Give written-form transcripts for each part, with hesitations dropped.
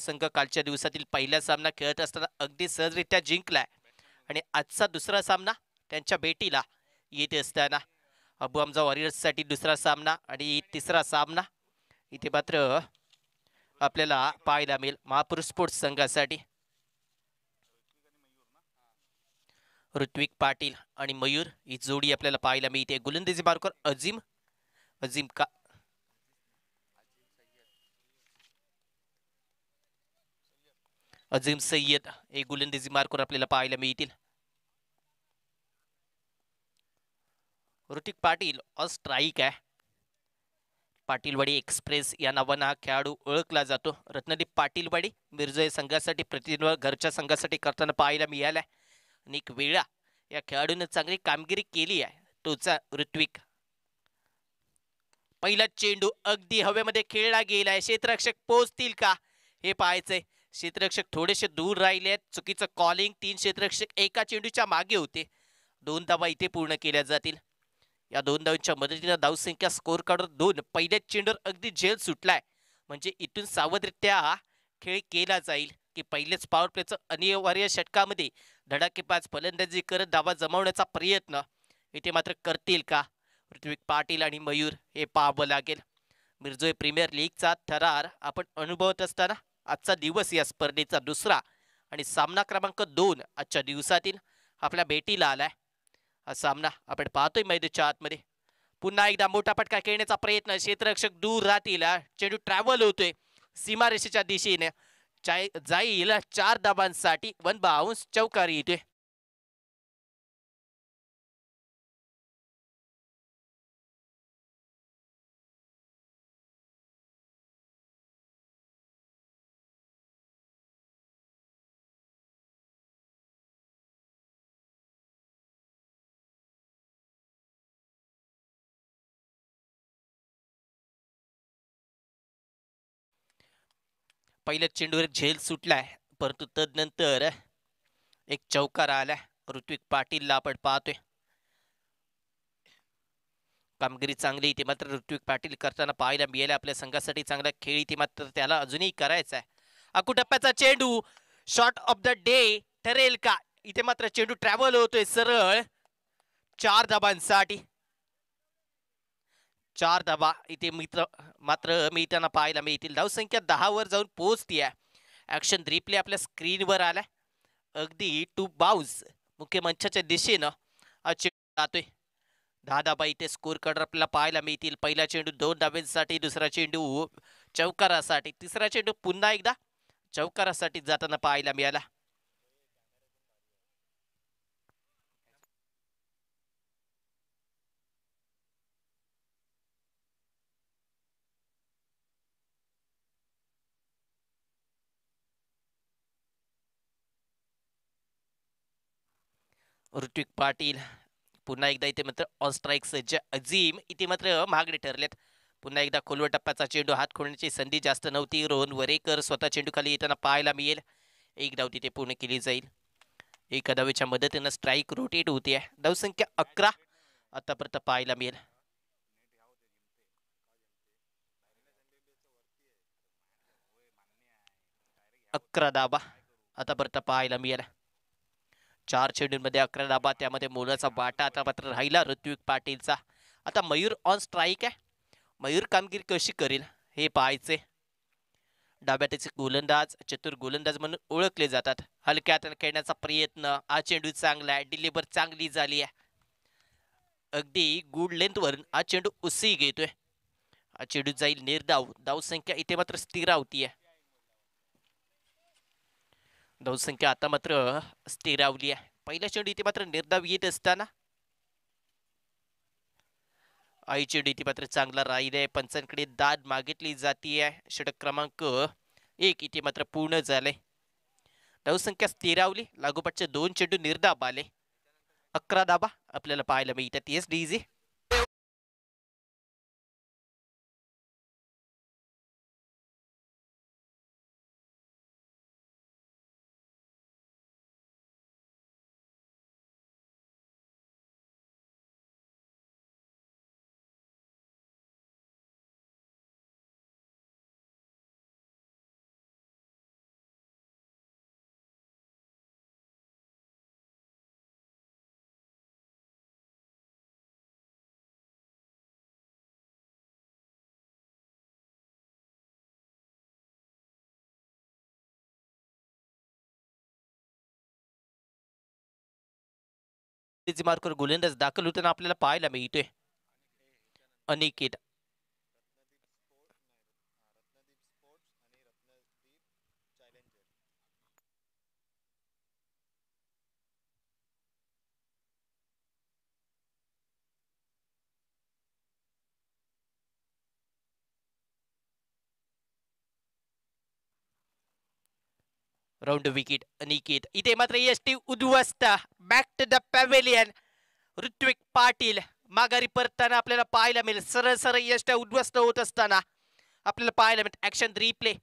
संघ कालच्या दिवसातील पहिला सामना खेळत असताना अगदी सहजरित्या जिंकलाय आणि आजचा दुसरा सामना त्यांच्या भेटीला येत असताना अबू हमजा वॉरियर्ससाठी दुसरा सामना आणि तिसरा सामना इथे मात्र आपल्याला पाहायला मिळेल महापुरुष स्पोर्ट्स संघासाठी ऋत्विक पाटील आणि मयूर ही जोडी आपल्याला पाहायला मिळते. गोलंदाजी मार्कर अजीम अजीम का अजीम सय्यद हे गोलंदाजी मार्कर आपल्याला पाहायला मिळतील. ऋतिक पाटील ऑन स्ट्राईक आहे. पाटीलवाडी एक्सप्रेस या नावानं हा खेळाडू ओळखला जातो. रत्नदीप पाटीलवाडी मिरजा संघासाठी प्रतिनिधित्व घरच्या संघासाठी करताना पाहायला मिळालाय. अनेक वेळा या खेळाडूने चांगली कामगिरी केली आहे. तोचा ऋत्विक पहिला चेंडू अगदी हवेमध्ये खेळला गेलाय. क्षेत्ररक्षक पोहोचतील का हे पाहायचंय. क्षेत्ररक्षक थोडेसे दूर राहिले. चुकीचं कॉलिंग. 3 क्षेत्ररक्षक एका चेंडूच्या मागे होते. 2 धावा इथे पूर्ण केल्या जातील. या 2 धावांच्या मदतीने धावसंख्या स्कोर काढून 2 पहिल्याच चेंडूवर अगदी झेल सुटलाय. म्हणजे इथून सावधरित्या खेळ केला जाईल की पहिलेच पॉवर प्लेचं अनिवार्य षटकामध्ये धडाकेबाज फलंदाजी करत धावा जमवण्याचा प्रयत्न इथे मात्र करतील का ऋत्विक पाटील आणि मयूर हे पाहावं लागेल. मिरजोय प्रीमियर लीगचा थरार आपण अनुभवत असताना आजचा दिवस या स्पर्धेचा दुसरा आणि सामना क्रमांक 2 आजच्या दिवसातील आपल्या भेटीला आलाय. हा सामना आपण पाहतोय मैदानाच्या आतमध्ये. पुन्हा एकदा मोठा फटका खेळण्याचा प्रयत्न. क्षेत्ररक्षक दूर राहतील. चेंडू ट्रॅव्हल होतोय सीमारेषेच्या दिशेने. जाईल 4 धावांसाठी. 1 बाउन्स चौकारी येतोय. पहिल्या चेंडूवर झेल सुटलाय परंतु तदनंतर एक चौकार आलाय. ऋत्विक पाटीलला आपण पाहतोय. कामगिरी चांगली इथे मात्र ऋत्विक पाटील करताना पाहायला मिळाले. आपल्या संघासाठी चांगला खेळ इथे मात्र त्याला अजूनही करायचा आहे. अकुटप्प्याचा चेंडू शॉट ऑफ द डे ठरेल का. इथे मात्र चेंडू ट्रॅव्हल होतोय सरळ 4 धाबांसाठी. 4 धाबा इथे मित्र मात्र मिळताना पाहायला मिळतील. धावसंख्या 10 वर जाऊन पोहोचतीये. ऍक्शन रिप्ले आपल्या स्क्रीनवर आलाय. अगदी टू बाउन्स मुख्य मंचाच्या दिशेनं हा चेंडू जातोय. 10 धाबा इथे स्कोर कार्ड आपल्याला पाहायला मिळतील. पहिला चेंडू 2 धाब्यांसाठी. दुसरा चेंडू चौकारासाठी. तिसरा चेंडू पुन्हा एकदा चौकारासाठी जाताना पाहायला मिळाला. ऋत्विक पाटील पुन्हा एकदा इथे मात्र ऑन स्ट्राईक सज्ज अजीम इथे मात्र महागडे ठरलेत. पुन्हा एकदा खोलवर टप्प्याचा चेंडू हात खोलण्याची संधी जास्त नव्हती. रोहन वरेकर स्वतः चेंडू खाली येताना पाहायला मिळेल. एक धाव तिथे पूर्ण केली जाईल. एका धावेच्या मदतीनं स्ट्राईक रोटेट होते. धावसंख्या 11 आतापर्यंत पाहायला मिळेल. 11 धाबा आतापर्यंत पाहायला मिळेल. 4 चेंडूंमध्ये 11 धाबा. त्यामध्ये मोलाचा वाटा आता मात्र राहिला ऋत्विक पाटीलचा. आता मयूर ऑन स्ट्राईक आहे. मयूर कामगिरी कशी करेल हे पाहायचे. डाव्या त्याचे गोलंदाज चतुर गोलंदाज म्हणून ओळखले जातात. हलक्या हाताने खेळण्याचा प्रयत्न. हा चेंडू चांगला आहे. डिलिव्हर चांगली झाली आहे. अगदी गुड लेंथ वरून हा चेंडू उसी घेतोय. हा चेंडू जाईल निर्धाव. धावसंख्या इथे मात्र स्थिरावती आहे. धावसंख्या आता मात्र स्थिरावली आहे. पहिला चेंडू इथे मात्र निर्धाव येत असताना आई चेंडू इथे मात्र चांगला राहिलाय. पंचांकडे दाद मागितली जातीये. षटक क्रमांक 1 इथे मात्र पूर्ण झाले. धावसंख्या स्थिरावली. लागोपाठचे 2 चेंडू निर्धाव आले. 11 धाबा आपल्याला पाहायला मिळतात. येस डीजे मार्कवर गोलंदाज दाखल होताना आपल्याला पाहायला मिळतोय अनिकेत. Round wicket Aniket. इथे मात्र यष्टी उद्ध्वस्त. Back to the pavilion. Rutvik Patil माघारी परतताना आपल्याला पाहायला मिळेल. सरळ सरळ यष्ट्या उद्ध्वस्त होत असताना आपल्याला पाहायला मिळेल. Action replay.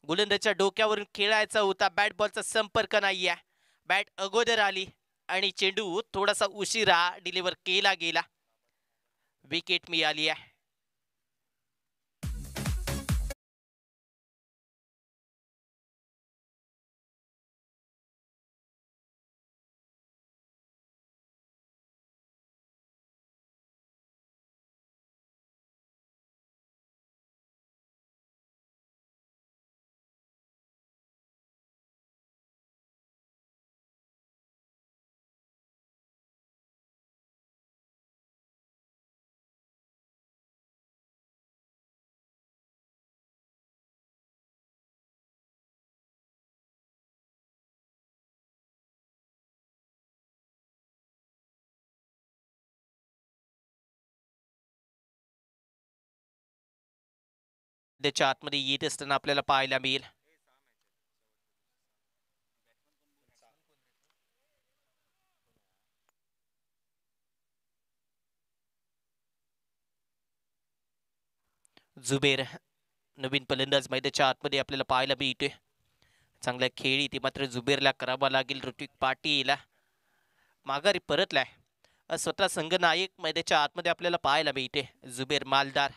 गोलंदाजच्या डोक्यावरून खेळायचा होता. बॅट बॉलचा संपर्क नाहीये. बॅट अगोदर आली आणि चेंडू थोडासा उशिरा डिलिव्हर केला गेला. विकेट मिळाली आहे. त्याच्या आतमध्ये येत असताना आपल्याला पाहायला मिळेल. जुबेर नवीन फलंदाज मैदानाच्या आतमध्ये आपल्याला पाहायला मिळतोय. चांगला खेळ इथे मात्र जुबेरला करावा लागेल. ऋत्विक पाटील माघारी परतलाय. स्वतः संघनायक मैदानाच्या आतमध्ये आपल्याला पाहायला मिळते. जुबेर मालदार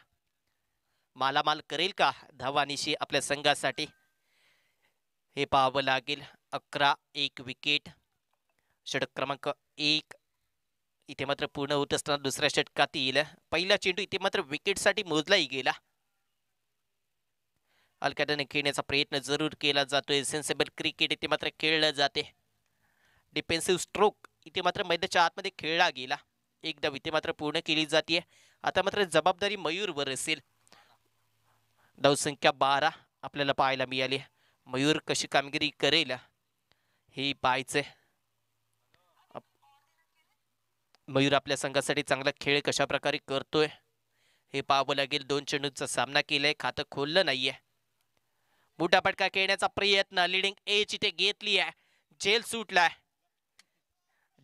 मालामाल करेल का धावानिशी आपल्या संघासाठी हे पाहावं लागेल. 11-1 विकेट. षटक क्रमांक 1 इथे मात्र पूर्ण होत असताना दुसऱ्या षटकात येईल. पहिला चेंडू इथे मात्र विकेटसाठी मोजलाही गेला. अलकाट्याने खेळण्याचा प्रयत्न जरूर केला जातोय. सेन्सेबल क्रिकेट इथे मात्र खेळलं जाते. डिफेन्सिव्ह स्ट्रोक इथे मात्र मैदानाच्या आतमध्ये खेळला गेला. एक धाव इथे मात्र पूर्ण केली जाते. आता मात्र जबाबदारी मयूरवर असेल. धावसंख्या 12 आपल्याला पाहायला मिळाली. मयूर कशी कामगिरी करेल हे पाहायचंय. मयूर आपल्या संघासाठी चांगला खेळ कशा प्रकारे करतोय हे पाहावं लागेल. 2 चेंडूंचा सामना केलाय. खातं खोललं नाहीये. मोठा फटका खेळण्याचा प्रयत्न. लिडिंग एज इथे घेतली आहे. झेल सुटलाय.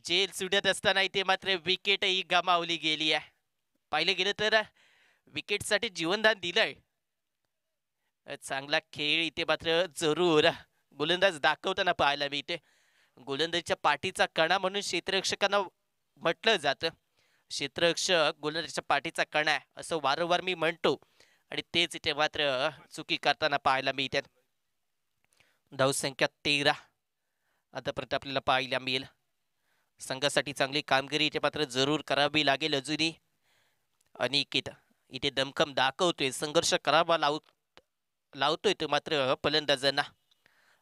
झेल सुटत असताना इथे मात्र विकेटही गमावली गेली आहे. पाहिलं गेलं तर विकेटसाठी जीवनदान दिलंय. चांगला खेळ इथे मात्र जरूर गोलंदाज दाखवताना पाहायला मिळते. गोलंदाजच्या पाठीचा कणा म्हणून क्षेत्ररक्षकांना म्हटलं जातं. क्षेत्ररक्षक गोलंदाजच्या पाठीचा कणा आहे असं वारंवार मी म्हणतो आणि तेच इथे मात्र चुकी करताना पाहायला मिळतात. धावसंख्या 13 आतापर्यंत आपल्याला पाहायला मिळेल. संघासाठी चांगली कामगिरी इथे मात्र जरूर करावी लागेल. अजूनही अनिकेत इथे दमखम दाखवतोय. संघर्ष करावा लावतोय तो मात्र फलंदाजांना.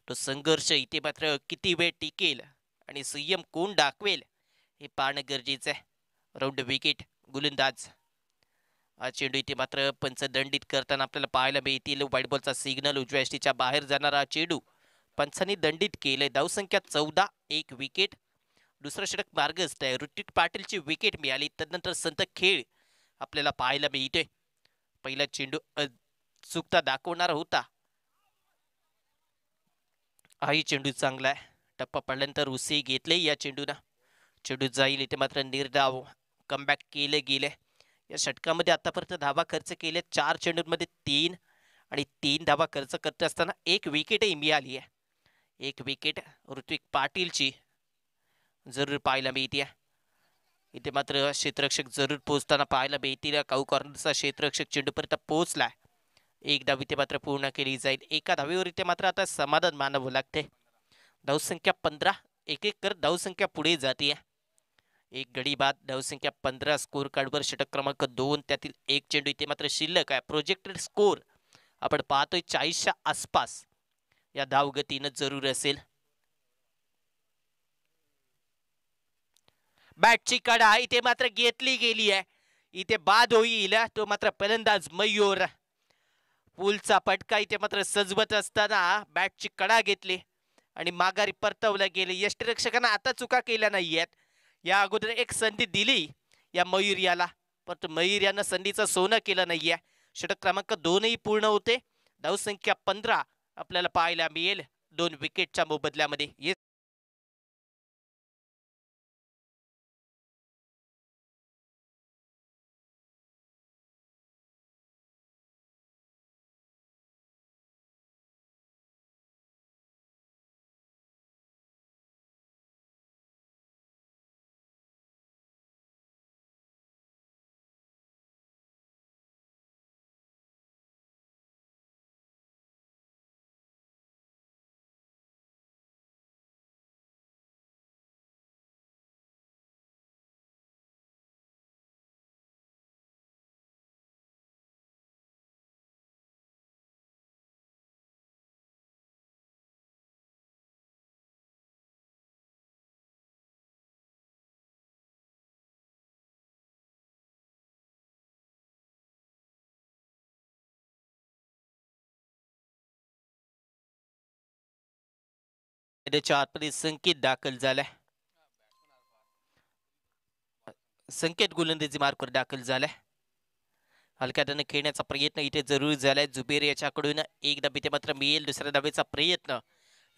तो संघर्ष इथे मात्र किती वेळ टिकेल आणि संयम कोण दाखवेल हे पाहणं गरजेचं आहे. राऊंड विकेट गोलंदाज. हा चेंडू इथे मात्र पंच दंडित करताना आपल्याला पाहायला मिळतील. व्हाईट बॉलचा सिग्नल. उजव्या यष्टीच्या बाहेर जाणारा चेंडू पंचांनी दंडित केलंय. धावसंख्या 14-1 विकेट. दुसरं षटक मार्गस्थ आहे. ऋत्विक पाटीलची विकेट मिळाली. त्यानंतर संत खेळ आपल्याला पाहायला मिळतोय. पहिला चेंडू चुकता दाखवणारा होता. हाही चेंडू चांगला आहे. टप्पा पडल्यानंतर उसी घेतले या चेंडूना. चेंडू जाईल. इथे मात्र निर्धाव कमबॅक केले गेले. या षटकामध्ये आतापर्यंत धावा खर्च केले 4 चेंडूंमध्ये 3 आणि 3 धावा खर्च करत असताना 1 विकेटही मिळाली आहे. 1 विकेट ऋत्विक पाटीलची जरूर पाहायला मिळते. इथे मात्र क्षेत्ररक्षक जरूर पोहोचताना पाहायला मिळतील. काऊ कॉर्नरचा क्षेत्ररक्षक चेंडूपर्यंत पोहोचलाय. 1 धाव इथे मात्र पूर्ण केली जाईल. एका धावेवर इथे मात्र आता समाधान मानावं लागते. धावसंख्या 15. एक कर धावसंख्या पुढे जाते. एक गडी बाद. धावसंख्या 15 स्कोर कार्डवर. षटक क्रमांक 2 त्यातील 1 चेंडू इथे मात्र शिल्लक आहे. प्रोजेक्टेड स्कोर आपण पाहतोय 40च्या आसपास या धावगतीनं जरूर असेल. बॅटची कडा इथे मात्र घेतली गेली आहे. इथे बाद होईल तो मात्र फलंदाज मयूर. पुलचा पटका इथे मात्र सजवत असताना बॅटची कडा घेतली आणि माघारी परतवलं गेले. यष्टिरक्षकांना आता चुका केल्या नाहीयेत. या अगोदर एक संधी दिली या मयूर याला, परंतु मयूर यानं संधीचं सोनं केलं नाहीये. षटक क्रमांक 2 पूर्ण होते. धावसंख्या 15 आपल्याला पाहायला मिळेल 2 विकेटच्या मोबदल्यामध्ये. आतमध्ये संकेत दाखल झालाय. संकेत गोलंदाजी मार्कवर दाखल झालाय. हलक्या हाताने खेळण्याचा प्रयत्न इथे जरूर झालाय. जुबेर याच्याकडून एक धाव इथे मात्र मिळेल. दुसऱ्या धावेचा प्रयत्न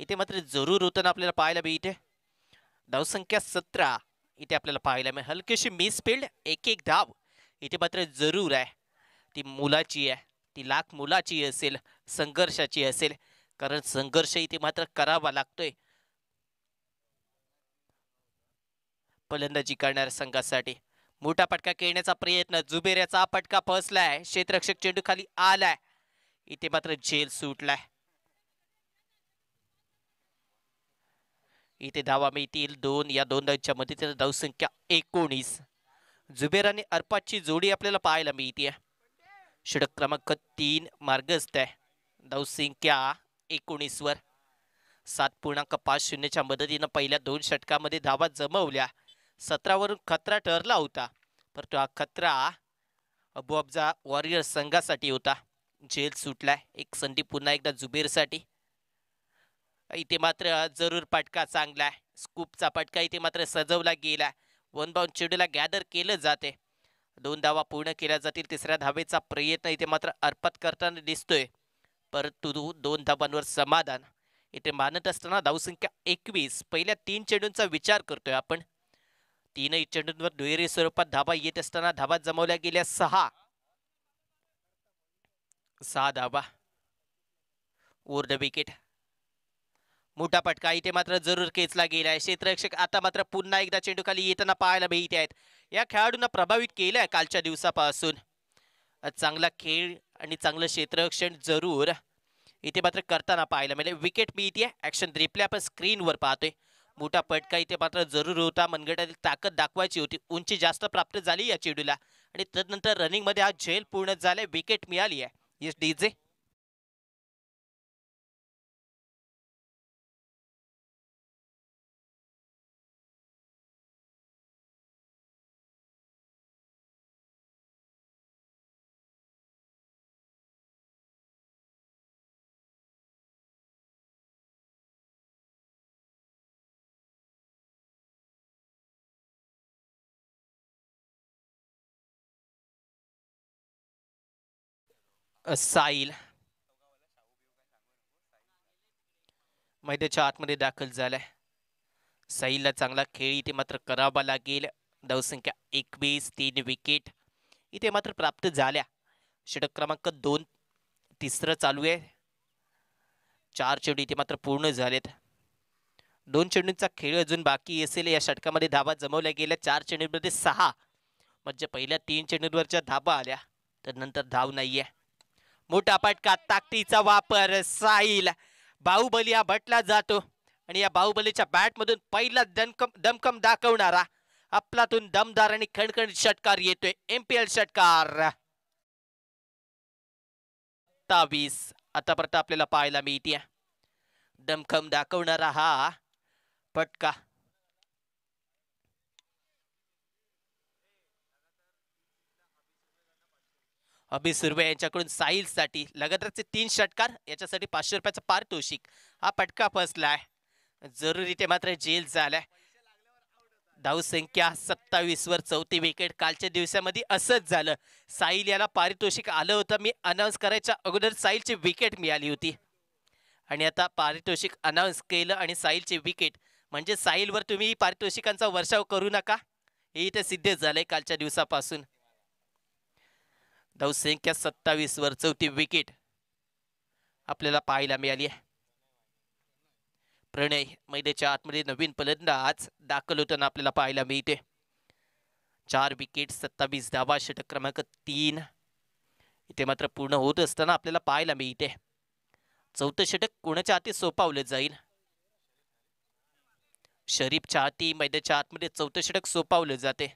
इथे मात्र जरूर होताना आपल्याला पाहायला मिळते. धावसंख्या 17 इथे आपल्याला पाहायला मिळेल. हलकीशी मिसफिल्ड, एक धाव इथे मात्र जरूर आहे. ती मुलाची आहे, ती लाख मुलाची असेल, संघर्षाची असेल, कारण संघर्ष इथे मात्र करावा लागतोय फलंदाजी करणाऱ्या संघासाठी. मोठा फटका खेळण्याचा प्रयत्न, जुबेऱ्याचा फटका फसलाय. क्षेत्ररक्षक चेंडू खाली आलाय. इथे मात्र झेल सुटलाय. इथे धावा मिळतील 2. या 2 धावांच्या मध्ये धावसंख्या 19. जुबेर आणि अर्पातची जोडी आपल्याला पाहायला मिळते. षटक क्रमांक 3 मार्गस्थ आहे. धावसंख्या 19 वर 7.50च्या मदतीनं पहिल्या 2 षटकामध्ये धावा जमवल्या. 17 वरून खतरा ठरला होता, परंतु हा खतरा अबू अफजा वॉरियर संघासाठी होता. झेल सुटलाय. एक संधी पुन्हा एकदा जुबेरसाठी. इथे मात्र जरूर पटका चांगला आहे. स्कूपचा पटका इथे मात्र सजवला गेला. 1 बाउंड चेंडूला गॅदर केलं जाते. 2 धावा पूर्ण केल्या जातील. तिसऱ्या धावेचा प्रयत्न इथे मात्र अर्पत करताना दिसतोय, परंतु 2 धावांवर समाधान इथे मानत असताना धावसंख्या 21. पहिल्या 3 चेंडूंचा विचार करतोय आपण. 3ही चेंडूंवर दुहेरी स्वरूपात धावा येत असताना धावा जमवल्या गेल्या 6 धावा. Over the wicket. मोठा फटका इथे मात्र जरूर खेचला गेलाय. क्षेत्ररक्षक आता मात्र पुन्हा एकदा चेंडू खाली येताना पाहायला मिळत आहेत. या खेळाडूंना प्रभावित केलंय कालच्या दिवसापासून. चांगला खेळ आणि चांगलं क्षेत्ररक्षण जरूर इथे मात्र करताना पाहायला मिळेल. विकेट मिळते. ऍक्शन रिप्ले आपण स्क्रीनवर पाहतोय. मोठा फटका इथे मात्र जरूर होता. मनगटातील ताकद दाखवायची होती. उंची जास्त प्राप्त झाली या चेंडूला आणि तदनंतर रनिंग मध्ये हा झेल पूर्ण झालाय. विकेट मिळाली आहे. Yes DJ. साहिल मैदानाच्या आतमध्ये दाखल झालाय. साहिलला चांगला खेळ इथे मात्र करावा लागेल. धावसंख्या 21. 3 विकेट इथे मात्र प्राप्त झाल्या. षटक क्रमांक 2 तिसरं चालू आहे. 4 चेंडू इथे मात्र पूर्ण झालेत. 2 चेंडूंचा खेळ अजून बाकी असेल. या षटकामध्ये धावा जमवल्या गेल्या 4 चेंडूंमध्ये 6, म्हणजे पहिल्या 3 चेंडूंवरच्या धावा आल्या, तर नंतर धाव नाहीये. मोठा फटका, ताकदीचा वापर. साहिल बाहुबली हा भटला जातो आणि या बाहुबलीच्या बॅट मधून पहिला दमकम दाखवणारा आपलातून दमदार आणि खणखणीत षटकार येतोय. एमपीएल षटकार 27 आतापर्यंत आपल्याला पाहायला मिळते. दमखम दाखवणारा हा फटका. अभि सुर्वे यांच्याकडून साहिलसाठी लगातारचे 3 षटकार, याच्यासाठी 500 रुपयाचं पारितोषिक. हा फटका फसलाय, जरुरी ते मात्र जेल झालाय. धावसंख्या 27 वर 4थी विकेट. कालच्या दिवसामध्ये असंच झालं, साहिल याला पारितोषिक आलं होतं. मी अनाऊन्स करायच्या अगोदर साहिलची विकेट मिळाली होती आणि आता पारितोषिक अनाऊन्स केलं आणि साहिलची विकेट, म्हणजे साहिलवर तुम्ही पारितोषिकांचा वर्षाव करू नका, हे इथे सिद्ध झालंय कालच्या दिवसापासून. धावसंख्या 27 वर 4थी विकेट आपल्याला पाहायला मिळाली आहे. प्रणय मैदानाच्या आतमध्ये नवीन फलंदाज दाखल होताना आपल्याला पाहायला मिळते. 4 विकेट, 27 धावा, षटक क्रमांक 3 इथे मात्र पूर्ण होत असताना आपल्याला पाहायला मिळते. 4थं षटक कोणाच्या हाती सोपावलं जाईल? शरीफच्या हाती मैदानाच्या आतमध्ये 4थं षटक सोपावलं जाते.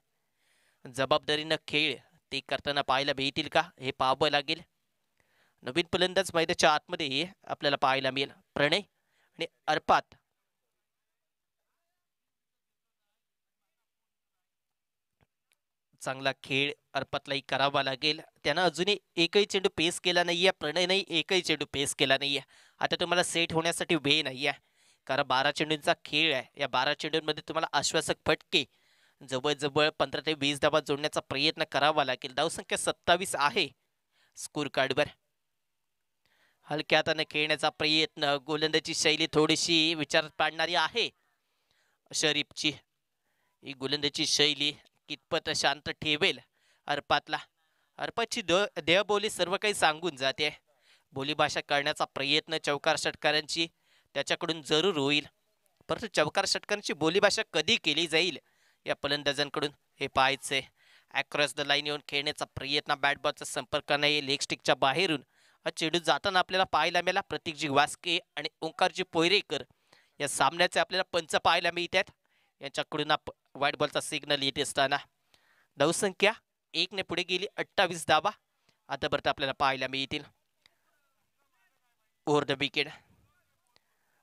जबाबदारीनं खेळ ते करताना पाहायला मिळतील का, हे पाहावं लागेल. नवीन फलंदाज मैदानाच्या आतमध्ये आपल्याला पाहायला मिळेल. प्रणय आणि अर्पात. चांगला खेळ अर्पातलाही करावा लागेल. त्यानं अजूनही एकही चेंडू पेस केला नाहीये. प्रणयनंही एकही चेंडू पेस केला नाहीये. आता तुम्हाला सेट होण्यासाठी वेळ नाहीये, कारण 12 चेंडूंचा खेळ आहे. या 12 चेंडूंमध्ये तुम्हाला आश्वासक फटके जवळजवळ 15 ते 20 धावा जोडण्याचा प्रयत्न करावा लागेल. धावसंख्या 27 आहे स्कोर कार्डवर. हलक्या हाताने खेळण्याचा प्रयत्न, गोलंदाजी शैली थोडीशी विचारात पाडणारी आहे शरीफची. ही गोलंदाजी शैली कितपत शांत ठेवेल अर्पातला? अर्पातची देहबोली सर्व काही सांगून जाते. बोलीभाषा करण्याचा प्रयत्न चौकार षटकारांची त्याच्याकडून जरूर होईल, परंतु चौकार षटकारांची बोलीभाषा कधी केली जाईल या फलंदाजांकडून हे पाहायचंय. अक्रॉस द लाईन येऊन खेळण्याचा प्रयत्न, बॅट बॉलचा संपर्क नाही, लेग स्टिकच्या बाहेरून हा चेंडू जाताना आपल्याला पाहायला मिळाला. प्रतीकजी वास्के आणि ओंकारजी पोयरेकर या सामन्याचे आपल्याला पंच पाहायला मिळतात. यांच्याकडून व्हाईट बॉलचा सिग्नल येत असताना धावसंख्या 1 ने पुढे गेली. 28 धावा आतापर्यंत आपल्याला पाहायला मिळतील. ओव्हर द विकेट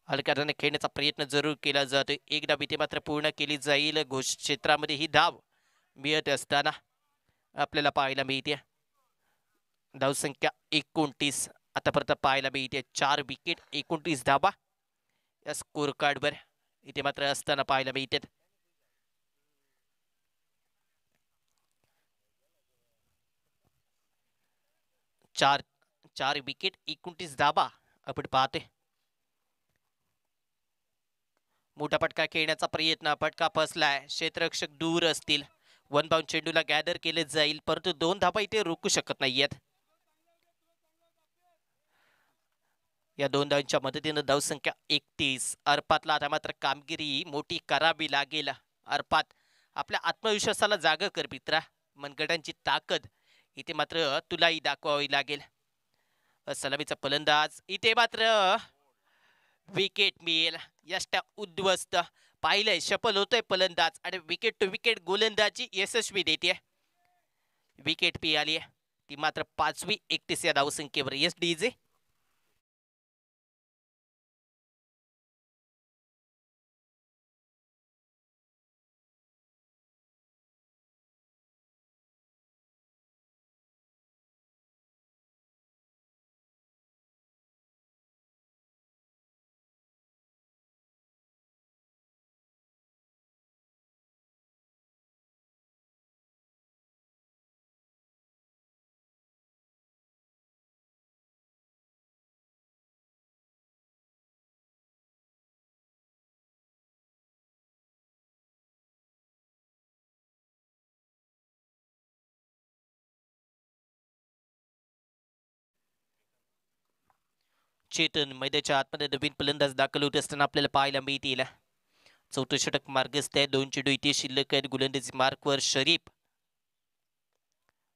हलक्याने खेळण्याचा प्रयत्न जरूर केला जातो. एक धाव इथे मात्र पूर्ण केली जाईल. घोष क्षेत्रामध्ये ही धाव मिळत असताना आपल्याला पाहायला मिळते. धावसंख्या 29 आतापर्यंत पाहायला मिळते. 4 विकेट, 29 धावा या स्कोर कार्डवर इथे मात्र असताना पाहायला मिळतात. चार विकेट, 29 धावा आपण पाहते. मोठा फटका खेळण्याचा प्रयत्न, फटका फसलाय. क्षेत्ररक्षक दूर असतील. 1 बाउंड चेंडूला गॅदर केले जाईल, परंतु 2 धावा इथे रोखू शकत नाहीयेत. या 2 धावांच्या मदतीने धावसंख्या 31. अर्पातला आता मात्र कामगिरी मोठी करावी लागेल. अर्पात आपल्या आत्मविश्वासाला जागा कर मित्रा. मनगटांची ताकद इथे मात्र तुलाही दाखवावी लागेल. सलामीचा फलंदाज इथे मात्र विकेट मिळेल. यष्टा उद्ध्वस्त पाहिलंय, सफल होतोय फलंदाज आणि विकेट टू विकेट गोलंदाजी यशस्वी देते. विकेट मिळाली ती मात्र 5वी. 31 या धावसंख्येवर. Yes DJ. चेतन मैदानाच्या आतमध्ये नवीन फलंदाज दाखल होत असताना आपल्याला पाहायला मिळतील. 4थं षटक मार्गस्थ आहे. 2 चेंडू इथे शिल्लक आहेत. गोलंदाजी मार्कवर शरीफ.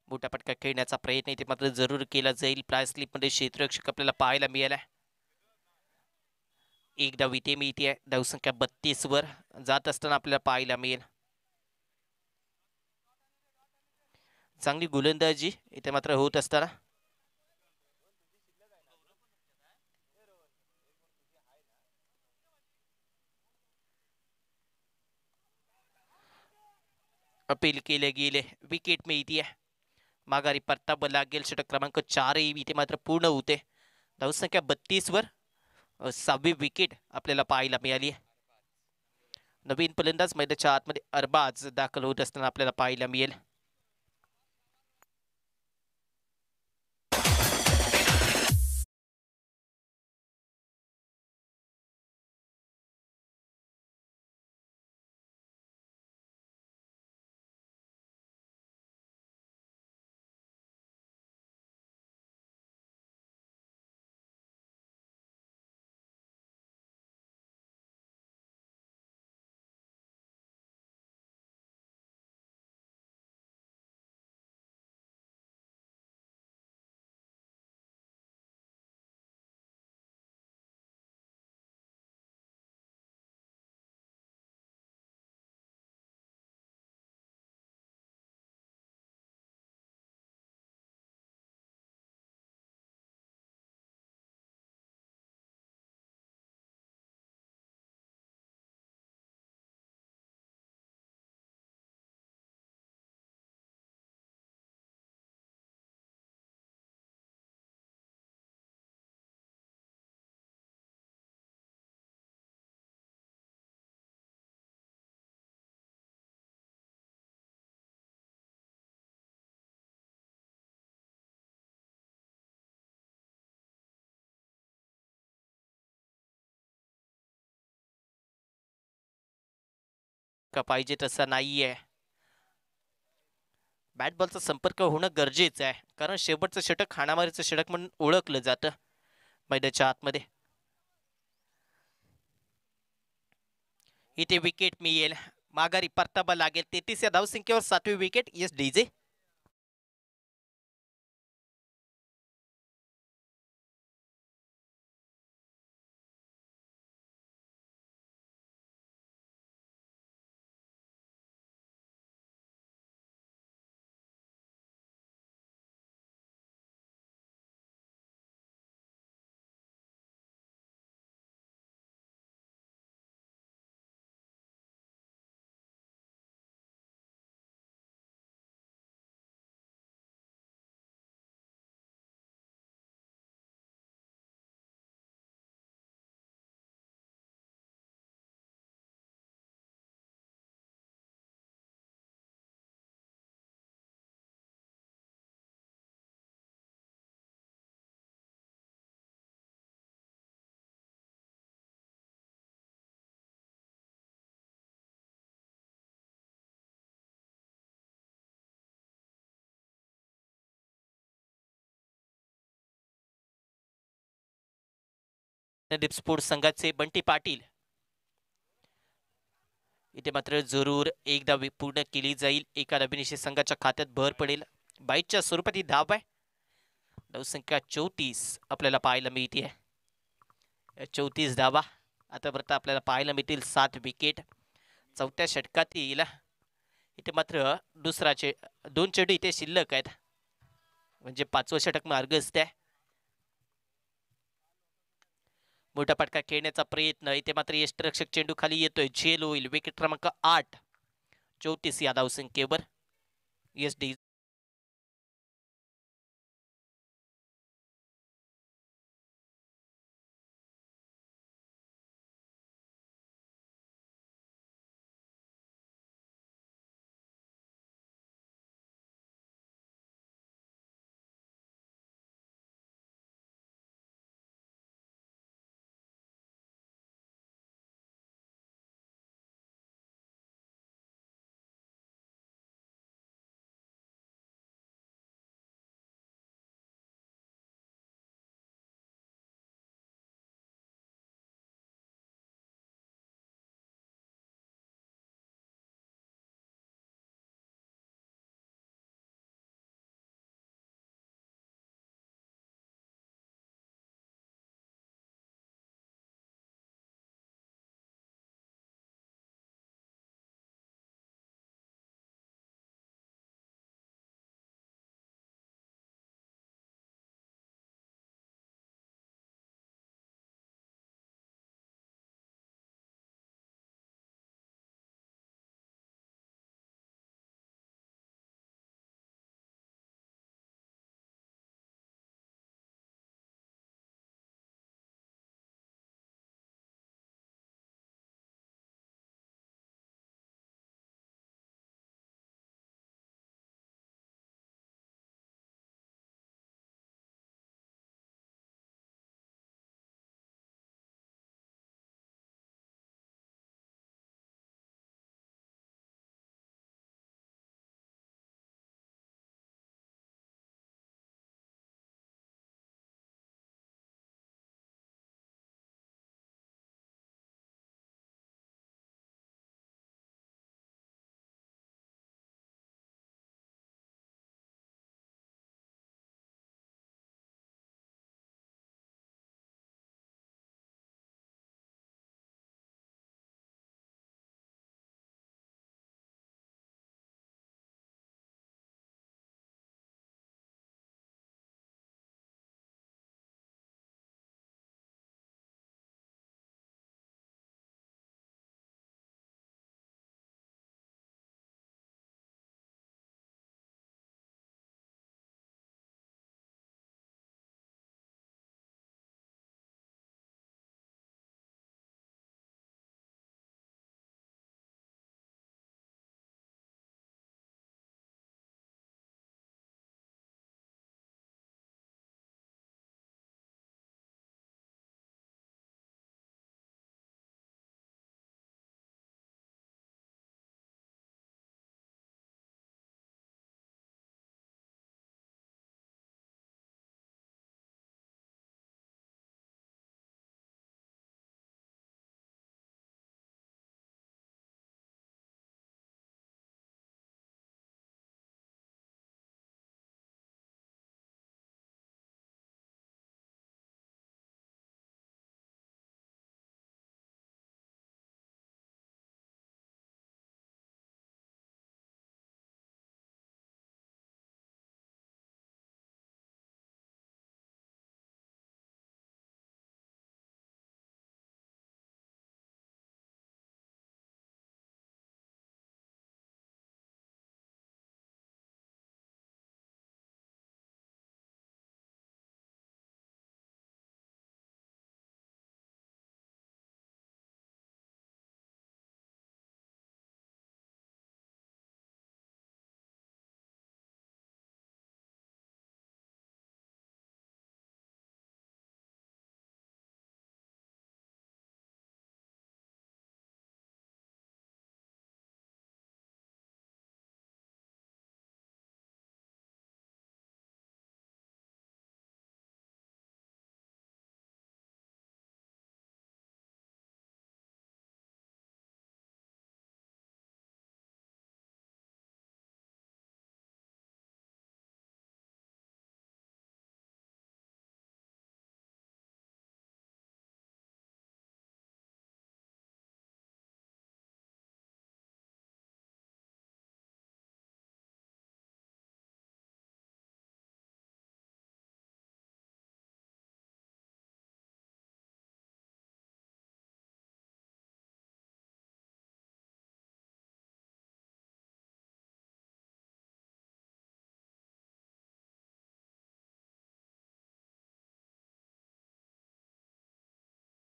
मोठा फटका खेळण्याचा प्रयत्न इथे मात्र जरूर केला जाईल. प्राइस स्लिप मध्ये क्षेत्ररक्षक आपल्याला पाहायला मिळाला. एक धाव इथे मिळते. धावसंख्या 32 वर जात असताना आपल्याला पाहायला मिळेल. चांगली गोलंदाजी इथे मात्र होत असताना अपील केले गेले. विकेट मिळते. माघारी परतावं लागेल. षटक क्रमांक 4 इथे मात्र पूर्ण होते. धावसंख्या 32 वर 6वी विकेट आपल्याला पाहायला मिळाली. नवीन फलंदाज मैदानाच्या आतमध्ये अरबाज दाखल होत असताना आपल्याला पाहायला मिळेल. का पाहिजे तसा नाहीये. बॅट बॉलचा संपर्क होणं गरजेचं आहे, कारण शेवटचं षटक हाणामारीचं षटक म्हणून ओळखलं जातं मैदानाच्या आतमध्ये. इथे विकेट मिळेल. माघारी परतावा लागेल. 33 या धावसंख्येवर 7वी wicket. Yes DJ. Deep sports संघाचे बंटी पाटील. इथे मात्र जरूर एकदा पूर्ण केली जाईल. एका धावेनिशी संघाच्या खात्यात भर पडेल. 22च्या स्वरूपात ही धाव आहे. धावसंख्या 34 आपल्याला पाहायला मिळते. 34 धावा आतापर्यंत आपल्याला पाहायला मिळतील. 7 विकेट. चौथ्या षटकातील इथे मात्र दुसराचे 2 चेंडू इथे शिल्लक आहेत, म्हणजे 5वं षटक मार्गस्थ आहे. मोठा फटका खेळण्याचा प्रयत्न. इथे मात्र यष्टरक्षक चेंडू खाली येतोय. झेल होईल. विकेट क्रमांक 8. 34 या धावसंख्येवर. एस डी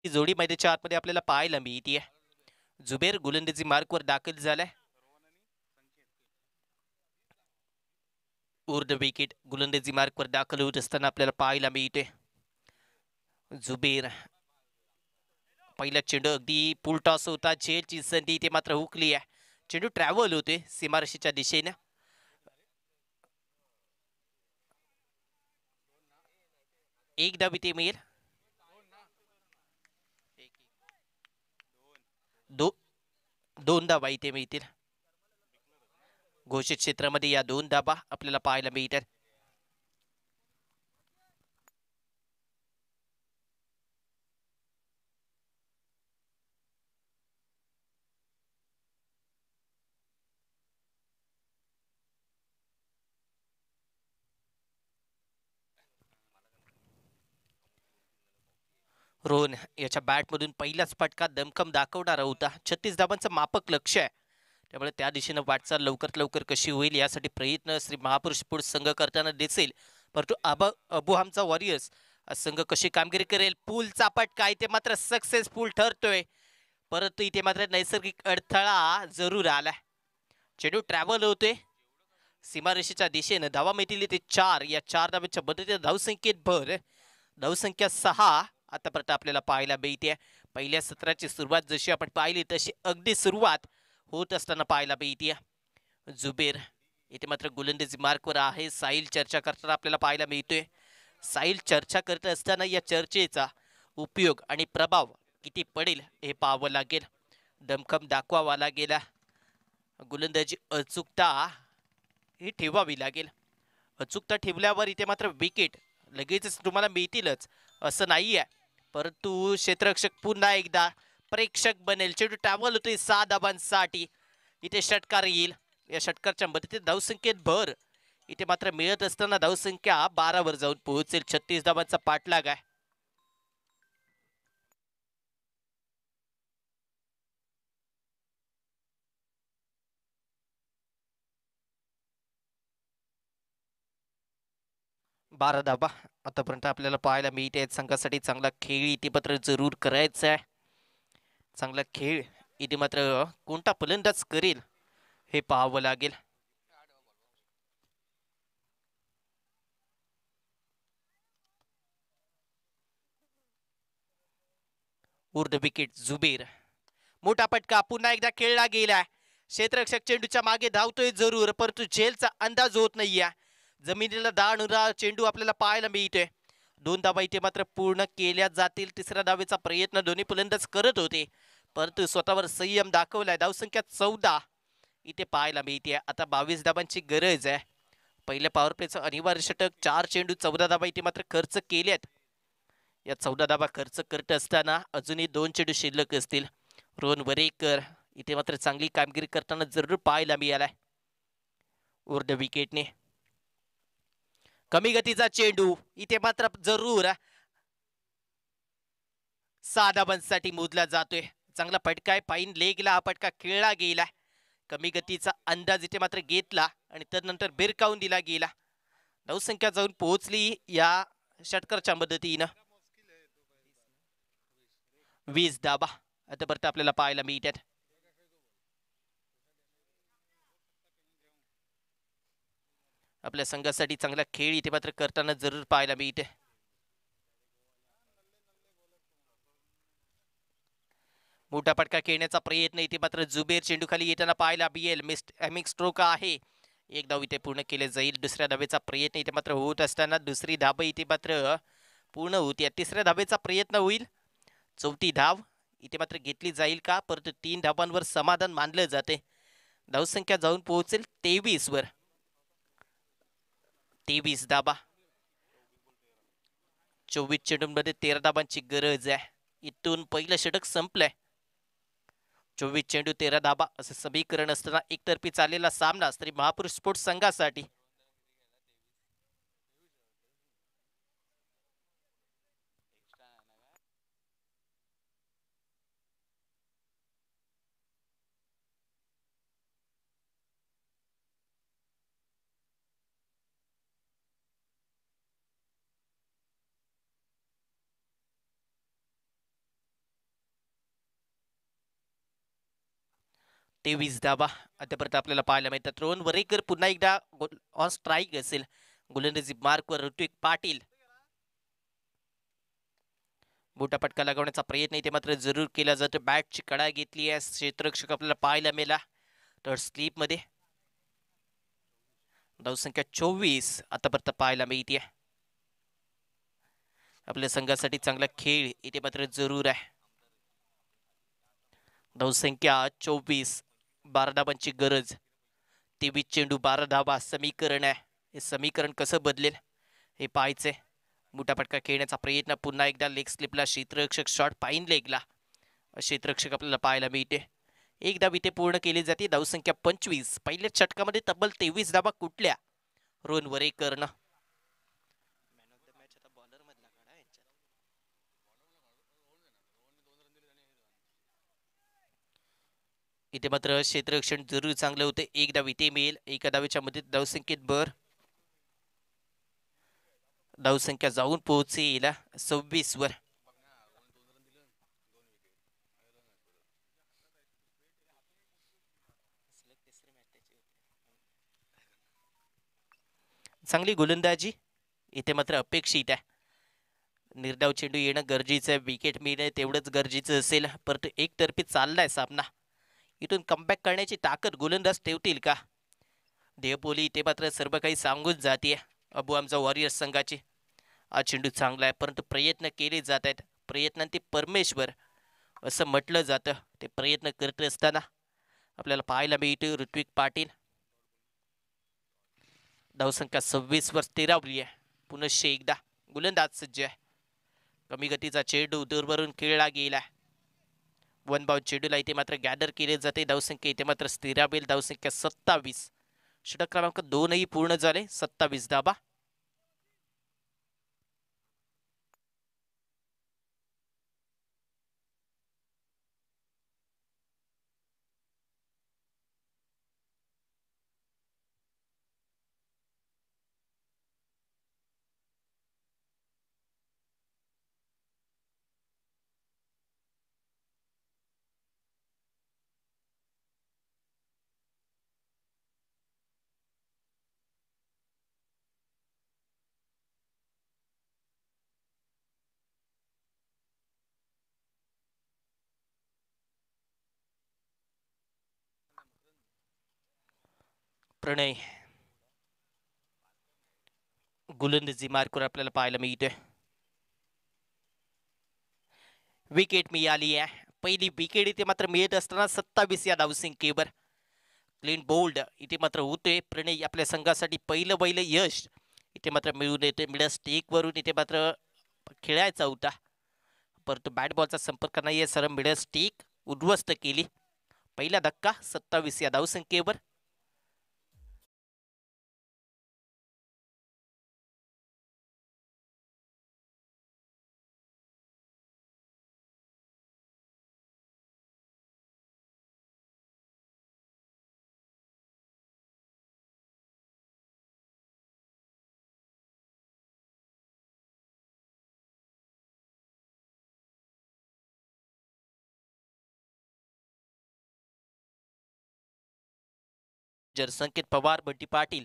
जोडी मैदानाच्या आतमध्ये आपल्याला पाहायला मिळते. जुबेर गोलंदाजी मार्कवर दाखल झालाय. ऊर्ध विकेट गोलंदाजी मार्कवर दाखल होत असताना आपल्याला पाहायला मिळते. जुबेर पहिला चेंडू अगदी पुल टॉस होता. झेलची संधी ते मात्र हुकली आहे. चेंडू ट्रॅव्हल होते सीमारेषेच्या दिशेने. एक धाव इथे मिळेल. दोन धावा इथे मिळतील. घोषित क्षेत्रामध्ये या 2 धाबा आपल्याला पाहायला मिळतात. रोहन याच्या बॅटमधून पहिलाच फटका दमखम दाखवणारा होता. 36 धाबांचं मापक लक्ष आहे. त्यामुळे त्या दिशेनं वाटचाल लवकरात लवकर कशी होईल यासाठी प्रयत्न श्री महापुरुष स्पोर्ट्स संघ करताना दिसेल. परंतु अबू हमचा वॉरियर्स संघ कशी कामगिरी करेल. पूलचा फटका इथे मात्र सक्सेसफुल ठरतोय. परंतु इथे मात्र नैसर्गिक अडथळा जरूर आलाय. चेंडू ट्रॅव्हल होते सीमारेषेच्या दिशेनं. धावा मिळतील इथे 4. या 4 धाब्याच्या मदतीने धावसंख्येत भर. धावसंख्या 6 आतापर्यंत आपल्याला पाहायला मिळते. पहिल्या सत्राची सुरुवात जशी आपण पाहिली तशी अगदी सुरुवात होत असताना पाहायला मिळते. जुबेर इथे मात्र गोलंदाजी मार्कवर आहे. साहिल चर्चा करताना आपल्याला पाहायला मिळतोय. साहिल चर्चा करत असताना या चर्चेचा उपयोग आणि प्रभाव किती पडेल हे पाहावं लागेल. दमखम दाखवावा लागेल. गोलंदाजी अचूकता ही ठेवावी लागेल. अचूकता ठेवल्यावर इथे मात्र विकेट लगेचच तुम्हाला मिळतीलच असं नाहीये. परंतु क्षेत्ररक्षक पुन्हा एकदा प्रेक्षक बनेल. चेंडू ट्रॅव्हल होते 6 धाबांसाठी. इथे षटकार येईल. या षटकारच्या मदतीने धावसंख्येत भर इथे मात्र मिळत असताना धावसंख्या 12 वर जाऊन पोहोचेल. 36 धाबांचा पाठलाग आहे. बारा धाबा आतापर्यंत आपल्याला पाहायला मिळते आहेत. संघासाठी चांगला खेळ इथे मात्र जरूर करायचा आहे. चांगला खेळ इथे मात्र कोणता फलंदाज करेल हे पाहावं लागेल. ऊर्ध विकेट जुबेर. मोठा फटका पुन्हा एकदा खेळला गेलाय. क्षेत्ररक्षक चेंडूच्या मागे धावतोय जरूर परंतु झेलचा अंदाज होत नाहीये. जमिनीला दाणुरा चेंडू आपल्याला पाहायला मिळतोय. 2 धावा इथे मात्र पूर्ण केल्या जातील. तिसऱ्या धावेचा प्रयत्न दोन्ही फलंदाज करत होते परंतु स्वतःवर संयम दाखवलाय. धावसंख्या 14 इथे पाहायला मिळते. आता 22 धाबांची गरज आहे. पहिल्या पॉवर प्लेचं अनिवार्य षटक. 4 चेंडू 14 धाबा इथे मात्र खर्च केल्यात. या 14 धाबा खर्च करत असताना अजूनही 2 चेंडू शिल्लक असतील. रोहन वरेकर इथे मात्र चांगली कामगिरी करताना जरूर पाहायला मिळालाय. ऊर्ध विकेटने कमी गतीचा चेंडू इथे मात्र जरूर 6 धाबांसाठी मोजला जातोय. चांगला फटका आहे. फाईन लेगला हा फटका खेळला गेला. कमी गतीचा अंदाज इथे मात्र घेतला आणि त्यानंतर बिरकावून दिला गेला. धावसंख्या जाऊन पोहोचली या षटकारच्या मदतीनं 20 धाबा आतापर्यंत आपल्याला पाहायला मिळतात. आपल्या संघासाठी चांगला खेळ इथे मात्र करताना जरूर पाहायला मिळते. मोठा फटका खेळण्याचा प्रयत्न इथे मात्र जुबेर चेंडू खाली येताना पाहायला मिळेल. हॅमिंग स्ट्रोक आहे. एक धाव इथे पूर्ण केले जाईल. दुसऱ्या धावेचा प्रयत्न इथे मात्र होत असताना दुसरी धाव इथे मात्र पूर्ण होती. तिसऱ्या धावेचा प्रयत्न होईल. चौथी धाव इथे मात्र घेतली जाईल का. परंतु 3 धावांवर समाधान मानलं जाते. धावसंख्या जाऊन पोहोचेल 23 वर. 23 धाबा. 24 चेंडूंमध्ये 13 धाबांची गरज आहे. इथून पहिलं षटक संपलंय. 24 चेंडू 13 धाबा असं समीकरण असताना एकतर्फी चाललेला सामना तरी महापुरुष स्पोर्ट्स संघासाठी 23 धाबा आतापर्यंत आपल्याला पाहायला मिळतात. रोहन वरेकर पुन्हा एकदा ऑन स्ट्राईक असेल. गोलंदाजी मार्कवर ऋत्विक पाटील मोठा फटका लागवण्याचा प्रयत्न इथे मात्र जरूर केला जातो. बॅटची कडा घेतली आहे क्षेत्ररक्षक आपल्याला पाहायला मिळाला. तर स्लीप मध्ये धावसंख्या 24 आतापर्यंत पाहायला मिळते. आपल्या संघासाठी चांगला खेळ इथे मात्र जरूर आहे. धावसंख्या 24, 12 धाबांची गरज. 23 चेंडू 12 धाबा समीकरण आहे. हे समीकरण कसं बदलेल हे पाहायचंय. मोठा फटका खेळण्याचा प्रयत्न पुन्हा एकदा लेग स्लिपला क्षेत्ररक्षक शॉट पाईन लेगला क्षेत्ररक्षक आपल्याला पाहायला मिळते. एक धाव इथे पूर्ण केली जाते. धावसंख्या 25. पहिल्या षटकामध्ये तब्बल 23 धाबा कुठल्या रोहन वरेकरनं. इथे मात्र क्षेत्ररक्षण जरूर चांगलं होते. एक धाव इथे मिळेल. एका धावेच्या मध्ये धावसंख्येत भर. धावसंख्या जाऊन पोहोचेल 26 वर. चांगली गोलंदाजी इथे मात्र अपेक्षित आहे. निर्धाव चेंडू येणं गरजेचं आहे. विकेट मिळणं तेवढंच गरजेचं असेल. परंतु एकतर्फी चाललाय सामना. इथून कमबॅक करण्याची ताकद गोलंदाज ठेवतील का. देवपोली इथे मात्र सर्व काही सांगून जाते. अबू आमचा वॉरियर्स संघाची हा चेंडू चांगला आहे परंतु प्रयत्न केले जात आहेत. प्रयत्नांती परमेश्वर असं म्हटलं जातं. ते प्रयत्न करत असताना आपल्याला पाहायला मिळते ऋत्विक पाटील. धावसंख्या 26 वर स्थिरावली आहे. पुनश्च एकदा गोलंदाज सज्ज आहे. कमी गतीचा चेंडू दूरवरून खेळला गेला. वन बाउंड चेंडूला इथे मात्र गॅदर केले जाते. धावसंख्या इथे मात्र स्थिरावेल. धावसंख्या 27. षटक क्रमांक 2 पूर्ण झाले. 27 धाबा. प्रणय गोलंदाजी मार्कवर आपल्याला पाहायला मिळतोय. विकेट मिळाली आहे. पहिली विकेट इथे मात्र मिळत असताना 27 या धावसंख्येवर क्लीन बोल्ड इथे मात्र होते. प्रणय आपल्या संघासाठी पहिलं यश इथे मात्र मिळून येते. मिडल स्टेक वरून इथे मात्र खेळायचा होता परंतु बॅट बॉलचा संपर्क नाही. सरळ मिडल स्टेक उद्ध्वस्त केली. पहिला धक्का 27 या धावसंख्येवर. संकेत पवार बंटी पाटील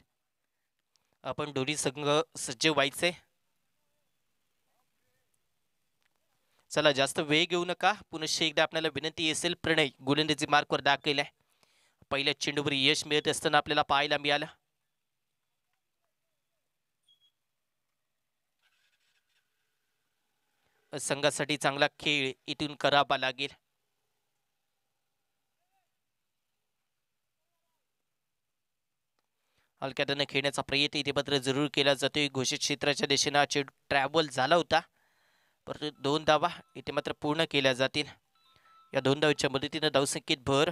आपण दोन्ही संघ सज्ज व्हायचे. चला जास्त वेळ घेऊ नका. पुनश्च एकदा आपल्याला विनंती असेल. प्रणय गोलंदाजी मार्कवर दाखल आहे. पहिल्या चेंडूवर यश मिळत असताना आपल्याला पाहायला मिळालं. संघासाठी चांगला खेळ इथून करावा लागेल. हलक्याने खेळण्याचा प्रयत्न इथे मात्र जरूर केला जातोय. घोषित क्षेत्राच्या दिशेने हा चेंडू ट्रॅव्हल झाला होता परंतु 2 धावा इथे मात्र पूर्ण केल्या जातील. या 2 धावांच्या मदतीने धावसंख्येत भर.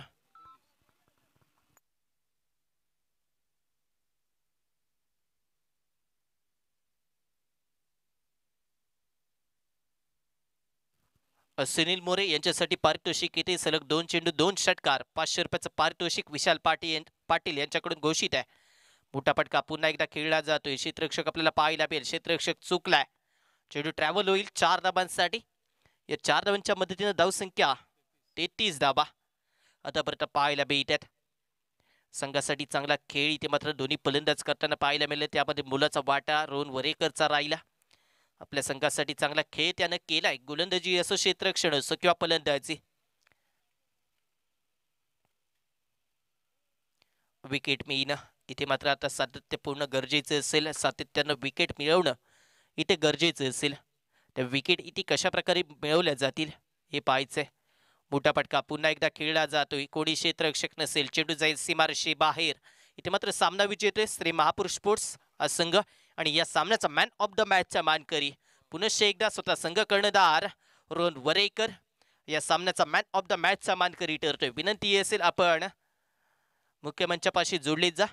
सुनील मोरे यांच्यासाठी पारितोषिक इथे सलग 2 चेंडू 2 षटकार 500 रुपयाचं पारितोषिक विशाल पाटील यांच्याकडून घोषित आहे. मोठा फटका पुन्हा एकदा खेळला जातोय. क्षेत्ररक्षक आपल्याला पाहायला मिळेल. क्षेत्ररक्षक चुकलाय. चेंडू ट्रॅव्हल होईल 4 धाबांसाठी. या 4 धाबांच्या मदतीने धावसंख्या 33 धाबा. आतापर्यंत पाहायला मिळतात. संघासाठी चांगला खेळ इथे मात्र दोन्ही फलंदाज करताना पाहायला मिळाले. त्यामध्ये मुलाचा वाटा रोहन वरेकरचा राहिला. आपल्या संघासाठी चांगला खेळ त्यानं केलाय, गोलंदाजी असो क्षेत्ररक्षण असो किंवा फलंदाजी. विकेट मिळणं इथे मात्र आता सातत्यपूर्ण गरजेचं असेल. सातत्यानं विकेट मिळवणं इथे गरजेचं असेल. त्या विकेट इथे कशा प्रकारे मिळवल्या जातील हे पाहायचंय. मोठा फटका पुन्हा एकदा खेळला जातोय. कोणी क्षेत्ररक्षक नसेल, चेंडू जाईल सीमारेषे बाहेर. इथे मात्र सामना विजेते श्री महापूर स्पोर्ट्स हा संघ आणि या सामन्याचा मॅन ऑफ द मॅचचा मानकरी पुनश्च एकदा स्वतः संघ कर्णधार रोहन वरेकर या सामन्याचा मॅन ऑफ द मॅचचा मानकरी ठरतोय. विनंती असेल आपण मुख्य मंचापाशी जोडले जा.